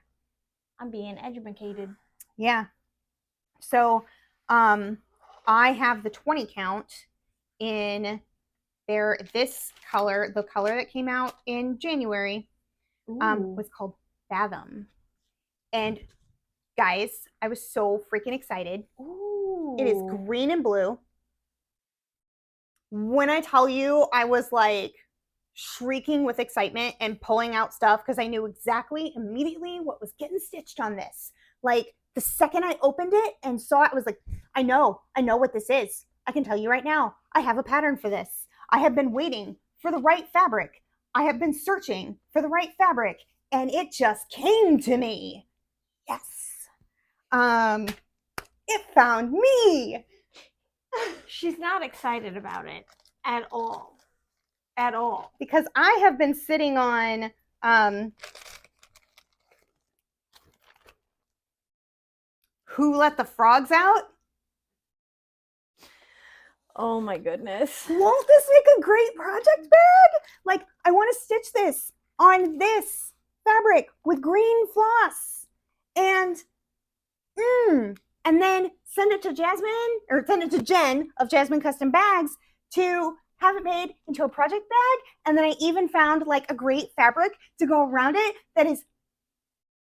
I'm being educated. Yeah. So I have the 20 count in this color. The color that came out in January was called Fathom. And guys, I was so freaking excited. Ooh. It is green and blue. When I tell you, I was like shrieking with excitement and pulling out stuff because I knew exactly immediately what was getting stitched on this. Like the second I opened it and saw it, I was like, I know what this is. I can tell you right now, I have a pattern for this. I have been waiting for the right fabric. I have been searching for the right fabric and it just came to me. Yes. It found me. She's not excited about it at all. At all. Because I have been sitting on Who Let the Frogs Out? Oh my goodness. Won't this make a great project bag? Like, I want to stitch this on this fabric with green floss. And then send it to Jen of Jasmine Custom Bags to have it made into a project bag. And then I even found like a great fabric to go around it that is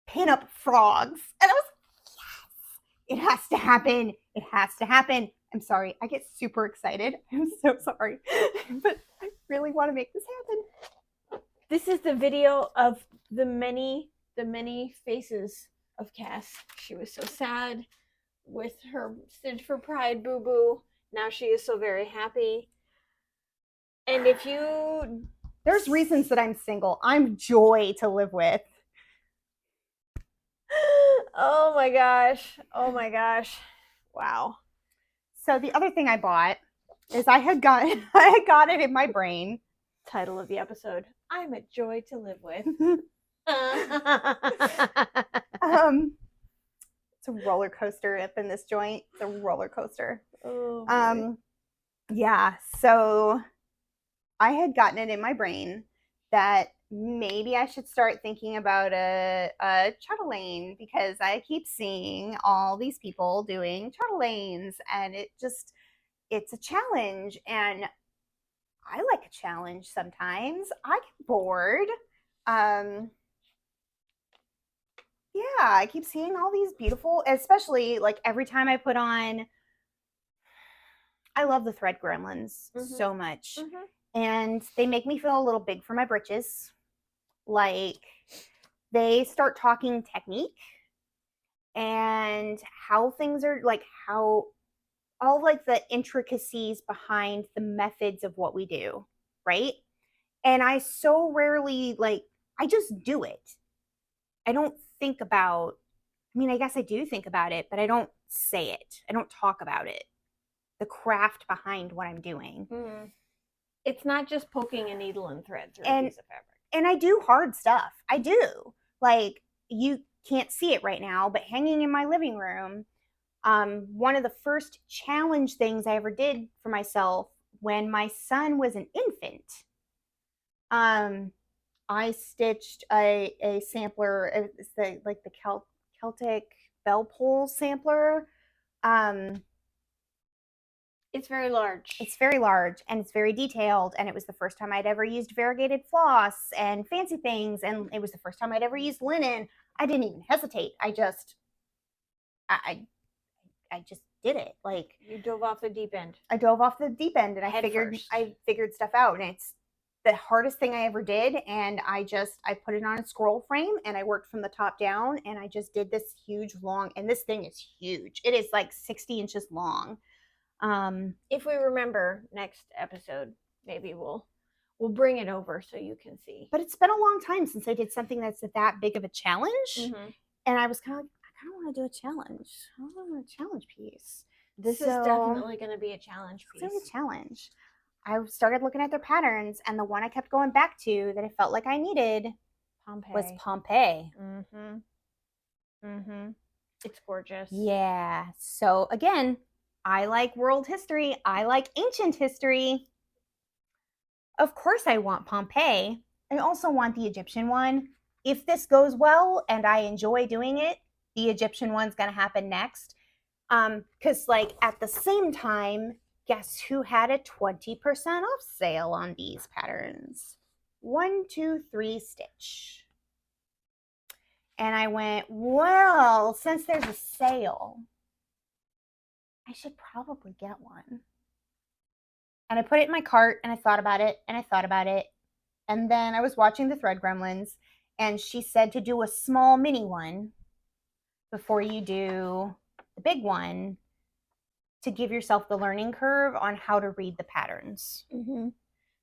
pin-up frogs. And I was like, yes, it has to happen. It has to happen. I'm sorry. I get super excited. I'm so sorry. But I really want to make this happen. This is the video of the many faces of Cass. She was so sad with her Stitch for Pride boo-boo. Now she is so very happy. And if you... There's reasons that I'm single. I'm joy to live with. Oh my gosh. Oh my gosh. Wow. So the other thing I bought is I had got it in my brain. Title of the episode, I'm a joy to live with. It's a roller coaster up in this joint. It's a roller coaster. Oh, yeah, so I had gotten it in my brain that maybe I should start thinking about a chatelaine because I keep seeing all these people doing chatelaines and it's a challenge and I like a challenge sometimes. I get bored. Yeah, I keep seeing all these beautiful, especially like every time I put on, I love the thread gremlins so much. And they make me feel a little big for my britches. Like they start talking technique and how things are like how all like the intricacies behind the methods of what we do, right? And I so rarely like I just do it. I don't think about, I mean, I guess I do think about it, but I don't say it. I don't talk about it. The craft behind what I'm doing. It's not just poking a needle and thread through a piece of fabric. And I do hard stuff. I do. Like, you can't see it right now, but hanging in my living room, one of the first challenge things I ever did for myself when my son was an infant, I stitched a sampler. It's the Celtic bell pull sampler. It's very large. It's very large and it's very detailed. And it was the first time I'd ever used variegated floss and fancy things. And it was the first time I'd ever used linen. I didn't even hesitate. I just did it. Like, you dove off the deep end. I dove off the deep end and I figured stuff out. And it's the hardest thing I ever did. And I put it on a scroll frame and I worked from the top down and I just did this huge long, and this thing is huge. It is like 60 inches long. If we remember next episode, maybe we'll bring it over so you can see. But it's been a long time since I did something that's that big of a challenge. And I was kind of like, I kind of want to do a challenge. I want a challenge piece. This is definitely going to be a challenge piece. It's going to be a challenge. I started looking at their patterns, and the one I kept going back to that I felt like I needed was Pompeii. It's gorgeous. Yeah. So again, I like world history. I like ancient history. Of course I want Pompeii. I also want the Egyptian one. If this goes well and I enjoy doing it, the Egyptian one's going to happen next. Because like at the same time, guess who had a 20% off sale on these patterns? 1, 2, 3 Stitch. And I went, well, since there's a sale, I should probably get one. And I put it in my cart and I thought about it and I thought about it. And then I was watching the Thread Gremlins and she said to do a small mini one before you do the big one to give yourself the learning curve on how to read the patterns.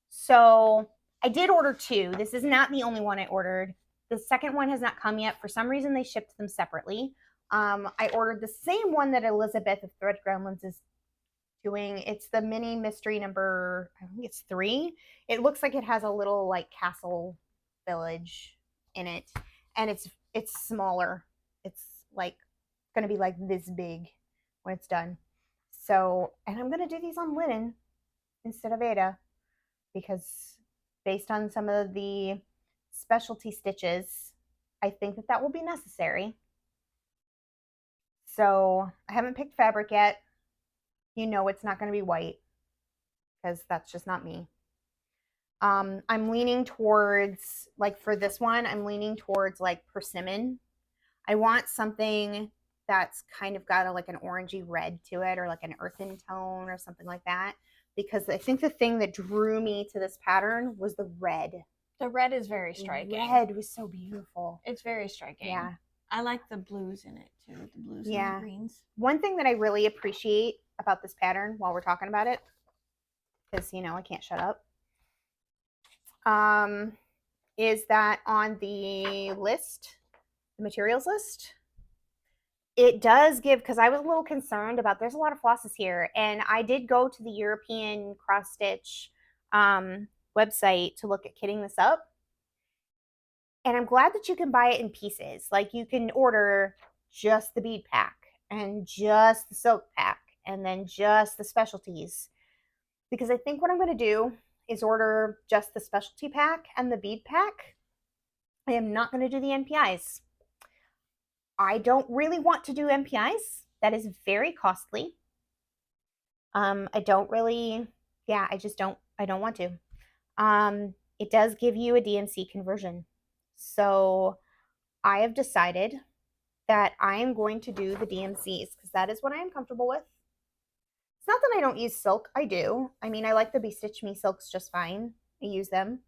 So I did order 2. This is not the only one I ordered. The second one has not come yet. For some reason, they shipped them separately. I ordered the same one that Elizabeth of Thread Gremlins is doing. It's the mini mystery number, I think it's 3. It looks like it has a little like castle village in it. And it's smaller. It's like going to be like this big when it's done. So, and I'm going to do these on linen instead of Aida because based on some of the specialty stitches, I think that will be necessary. So I haven't picked fabric yet. You know it's not going to be white because that's just not me. I'm leaning towards, like for this one, I'm leaning towards like persimmon. I want something that's kind of got like an orangey red to it or like an earthen tone or something like that. Because I think the thing that drew me to this pattern was the red. The red is very striking. The red was so beautiful. It's very striking. Yeah. I like the blues in it too. The blues and the greens. One thing that I really appreciate about this pattern while we're talking about it, because you know I can't shut up, is that on the list, the materials list, it does give, because I was a little concerned about, there's a lot of flosses here, and I did go to the European cross stitch website to look at kitting this up. And I'm glad that you can buy it in pieces. Like you can order just the bead pack and just the silk pack and then just the specialties. Because I think what I'm going to do is order just the specialty pack and the bead pack. I am not going to do the NPIs. I don't really want to do NPIs. That is very costly. I don't really, I don't want to. It does give you a DMC conversion. So I have decided that I am going to do the DMCs because that is what I am comfortable with. It's not that I don't use silk. I do. I mean, I like the BeStitchMe silks just fine. I use them.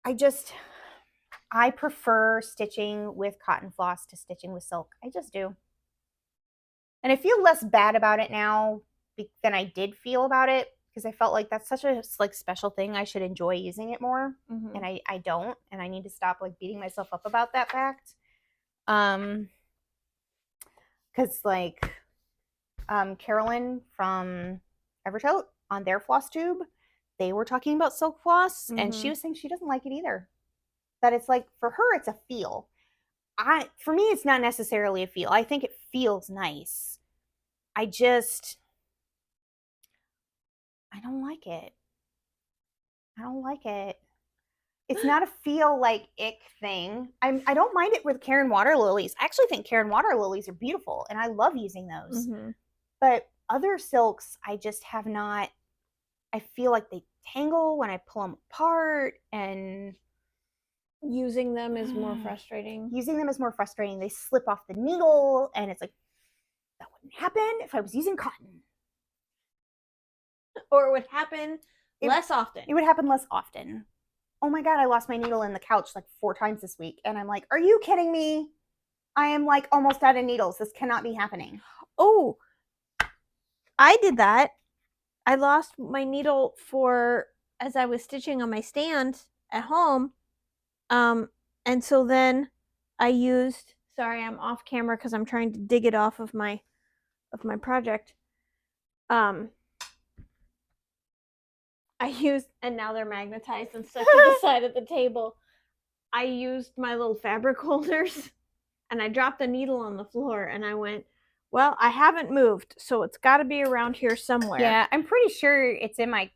I prefer stitching with cotton floss to stitching with silk. I just do. And I feel less bad about it now than I did feel about it because I felt like that's such a like special thing. I should enjoy using it more. And I don't. And I need to stop like beating myself up about that fact. Because like Carolyn from Evertote on their Flosstube, they were talking about silk floss and she was saying she doesn't like it either. That it's like, for her, it's a feel. For me, it's not necessarily a feel. I think it feels nice. I don't like it. I don't like it. It's not a feel like ick thing. I don't mind it with Karen water lilies. I actually think Karen water lilies are beautiful and I love using those. But other silks, I just have not, I feel like they tangle when I pull them apart, and using them is more frustrating. Using them is more frustrating. They slip off the needle, and it's like, that wouldn't happen if I was using cotton. Or it would happen less often. It would happen less often. Oh my God, I lost my needle in the couch like 4 times this week. And I'm like, are you kidding me? I am like almost out of needles. This cannot be happening. Oh, I did that. I lost my needle as I was stitching on my stand at home. And so then I used, sorry, I'm off camera because I'm trying to dig it off of my project. I used, and now they're magnetized and stuck to the side of the table. I used my little fabric holders, and I dropped the needle on the floor, and I went, well, I haven't moved, so it's got to be around here somewhere. Yeah, I'm pretty sure it's in my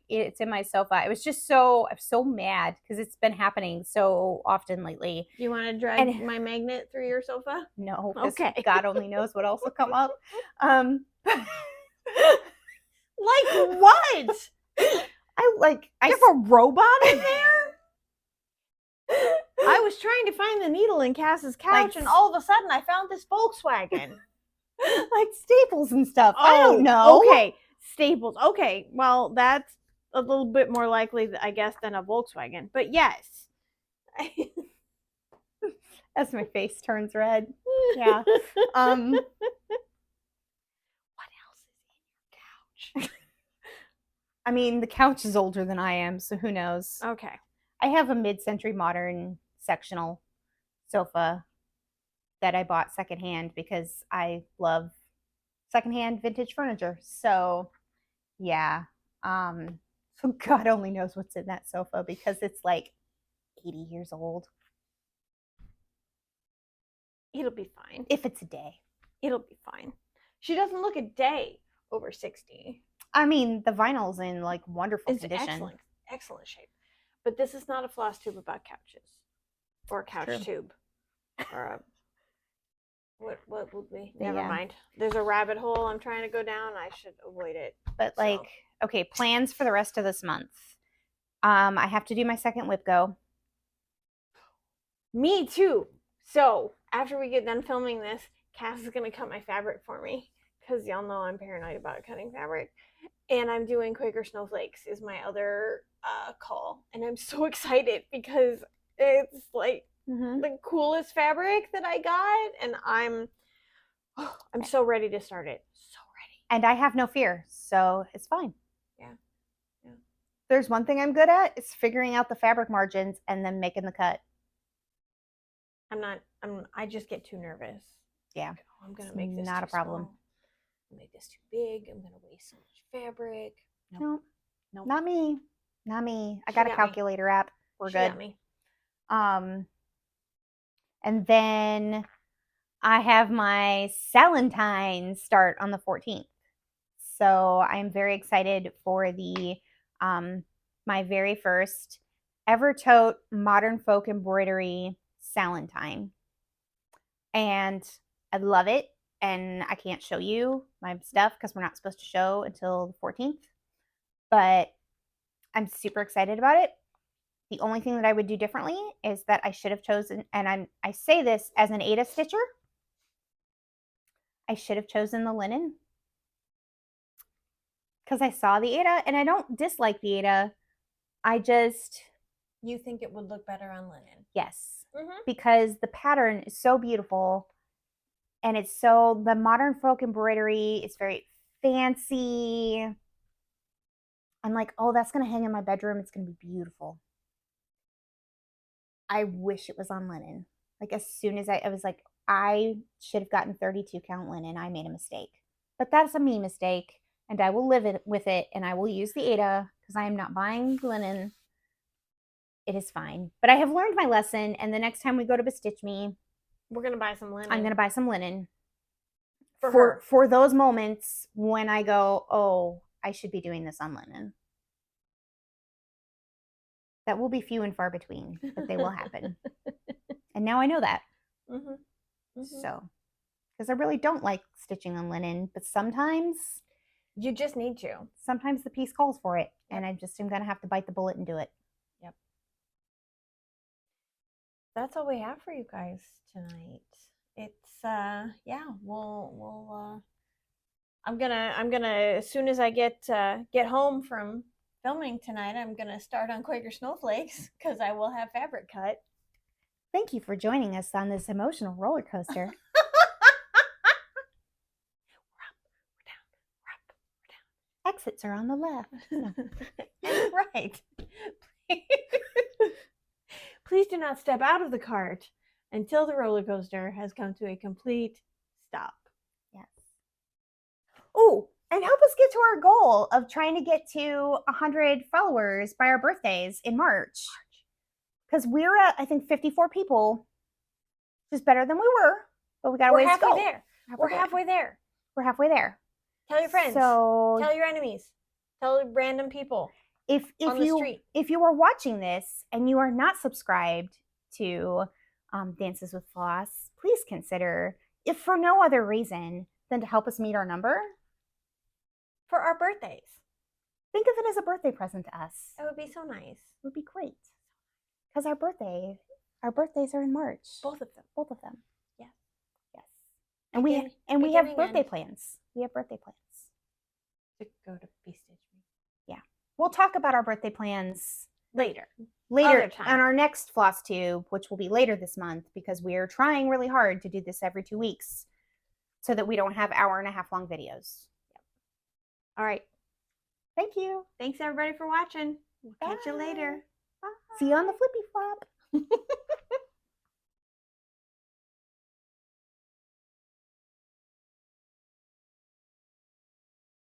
sofa. I was just I'm so mad because it's been happening so often lately. You want to drag my magnet through your sofa? No. Okay. God only knows what else will come up. Like what? I have a robot in there? I was trying to find the needle in Cass's couch, and all of a sudden I found this Volkswagen. Like staples and stuff. I don't know. Okay, staples. Okay, well, that's a little bit more likely, I guess, than a Volkswagen. But yes. As my face turns red. Yeah. What else is in your couch? I mean, the couch is older than I am, so who knows? Okay. I have a mid-century modern sectional sofa that I bought secondhand because I love secondhand vintage furniture. So, yeah. So God only knows what's in that sofa because it's like 80 years old. It'll be fine. If it's a day. It'll be fine. She doesn't look a day over 60. I mean, the vinyl's in like wonderful condition. Excellent shape. But this is not a floss tube about couches. Or a couch tube. Or a... What would we? Never mind. There's a rabbit hole I'm trying to go down. I should avoid it. But okay, plans for the rest of this month. I have to do my second WIPGO. Me too. So after we get done filming this, Cass is gonna cut my fabric for me because y'all know I'm paranoid about cutting fabric. And I'm doing Quaker Snowflakes is my other call, and I'm so excited because it's like the coolest fabric that I got, and I'm so ready to start it. So ready. And I have no fear, so it's fine. Yeah. There's one thing I'm good at, it's figuring out the fabric margins and then making the cut. I just get too nervous. Yeah. Like, oh, I'm gonna make this not a problem. Small. Make this too big. I'm gonna waste so much fabric. Nope. Not me. I got a calculator app. We're good. Got me. And then I have my Salentine start on the 14th. So I'm very excited for the my very first ever tote modern folk embroidery Salentine. And I love it. And I can't show you my stuff because we're not supposed to show until the 14th. But I'm super excited about it. The only thing that I would do differently is that I should have chosen, and I say this as an Aida stitcher, I should have chosen the linen. Because I saw the Aida, and I don't dislike the Aida. You think it would look better on linen? Yes. Because the pattern is so beautiful. And it's so, the modern folk embroidery is very fancy. I'm like, oh, that's going to hang in my bedroom. It's going to be beautiful. I wish it was on linen. Like as soon as I was like, I should have gotten 32 count linen. I made a mistake. But that's a me mistake. And I will live with it. And I will use the Aida because I am not buying linen. It is fine. But I have learned my lesson. And the next time we go to BeStitchMe, we're going to buy some linen. I'm going to buy some linen for those moments when I go, oh, I should be doing this on linen. That will be few and far between, but they will happen. And now I know that. So, because I really don't like stitching on linen, but sometimes You just need to. Sometimes the piece calls for it, and I just am going to have to bite the bullet and do it. Yep. That's all we have for you guys tonight. It's yeah, we'll I'm gonna as soon as I get home from filming tonight, I'm gonna start on Quaker Snowflakes because I will have fabric cut. Thank you for joining us on this emotional roller coaster. Exits are on the left. Right. Please do not step out of the cart until the roller coaster has come to a complete stop. Yes. Oh, and help us get to our goal of trying to get to 100 followers by our birthdays in March. Because we're at, I think, 54 people. Just better than we were, but we got a ways to go. We're halfway there. We're halfway there. Tell your friends. So tell your enemies. Tell random people. If you are watching this and you are not subscribed to Dances with Floss, please consider, if for no other reason than to help us meet our number. For our birthdays. Think of it as a birthday present to us. That would be so nice. It would be great. Because our birthdays are in March. Both of them. Both of them. Yeah. Yes. And we have birthday plans. We have birthday plans. To go to BeStitchMe. Yeah. We'll talk about our birthday plans later on our next Flosstube, which will be later this month, because we are trying really hard to do this every 2 weeks so that we don't have hour-and-a-half long videos. Yep. All right. Thank you. Thanks everybody for watching. We'll catch you later. Bye. See you on the flippy flop.